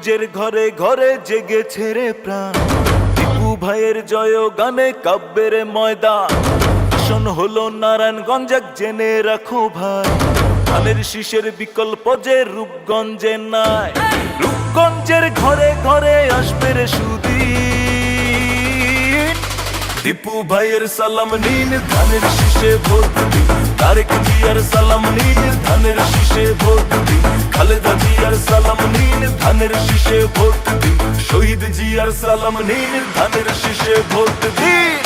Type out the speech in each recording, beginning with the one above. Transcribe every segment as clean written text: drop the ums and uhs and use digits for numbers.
রূপগঞ্জের ঘরে ঘরে জেগেছে রে প্রাণ, দীপু ভাইয়ের জয় গানে কাব্যের ময়দান। আসন হলো নারায়ণগঞ্জ, এক জেনে রাখো ভাই, ধানের শীষের বিকল্প যে রূপগঞ্জে নাই। রূপগঞ্জের ঘরে ঘরে আসবে রে সুদিন, দীপু ভাইয়ের সালাম নিন, ধানের শীষে ভোট দিন। তারেক জিয়ার সালাম নিন, ধানের শীষে ভোট দিন। খালেদা জিয়ার সালাম নিন, ধানের শীষে ভোট দিন। শহীদ জিয়ার সালাম নিন, ধানের শীষে ভোট দিন।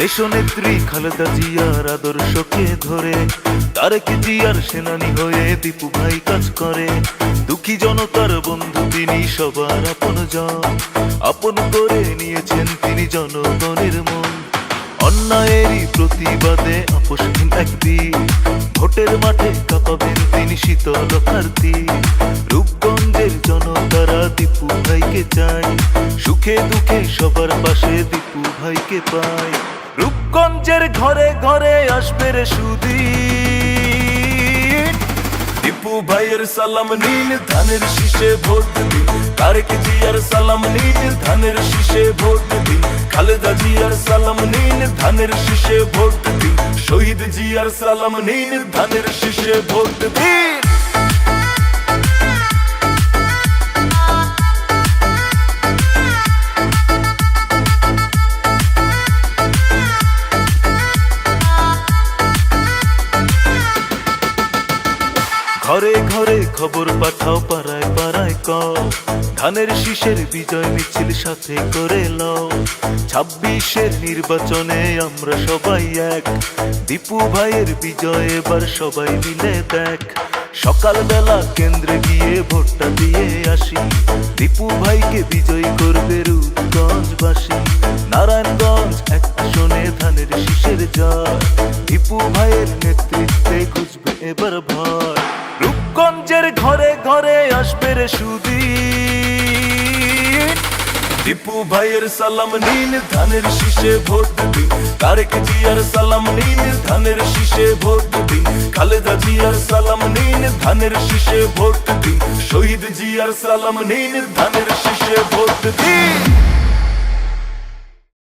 দেশনেত্রী খালেদা জিয়ার আদর্শকে ধরে তারেক জিয়ার সেনানী হয়ে দীপু ভাই কাজ করে। দুঃখী জনতার বন্ধু তিনি, সবার আপনজন, আপন করে নিয়েছেন তিনি জনগণের মন। অন্যায়েরই প্রতিবাদে আপোষহীন একদিন, ভোটের মাঠে কাঁপাবেন তিনি শীতলতার তীর। রূপগঞ্জের জনতারা দীপু ভাইকে চায়, সুখে দুঃখে সবার পাশে দীপু ভাইকে পায়। রূপগঞ্জের ঘরে ঘরে আসবে রে সুদিন, দীপু ভাইয়ের সালাম নিন, ধানের শীষে ভোট দিন। তারেক জিয়ার সালাম নিন, ধানের শীষে ভোট দিন। খালেদা জিয়ার সালাম নিন, ধানের শীষে ভোট দিন। শহীদ জিয়ার সালাম নিন, ধানের শীষে ভোট দিন। ঘরে ঘরে খবর পাঠাও, পাড়ায় পাড়ায় কও, ধানের শীষের বিজয় মিছিল সাথে করে লও। 26-এর নির্বাচনে আমরা সবাই এক, দীপু ভাইয়ের বিজয় এবার সবাই মিলে দেখ। সকালবেলা কেন্দ্রে গিয়ে ভোটটা দিয়ে আসি, দীপু ভাইকে বিজয়ী করবে রূপগঞ্জবাসী। নারায়ণগঞ্জ এক আসনে ধানের শীষের জয়, দীপু ভাইয়ের নেতৃত্বে খুঁজবে এবার ভয়। রূপগঞ্জের ঘরে ঘরে আসবে রে সুদিন, দীপু ভাইয়ের সালাম নিন, ধানের শীষে ভোট দিন। তারেক জিয়ার সালাম নিন, ধানের শীষে ভোট দিন। খালেদা জিয়ার সালাম নিন, ধানের শীষে ভোট দিন। শহীদ জিয়ার সালাম নিন, ধানের শীষে ভোট দিন।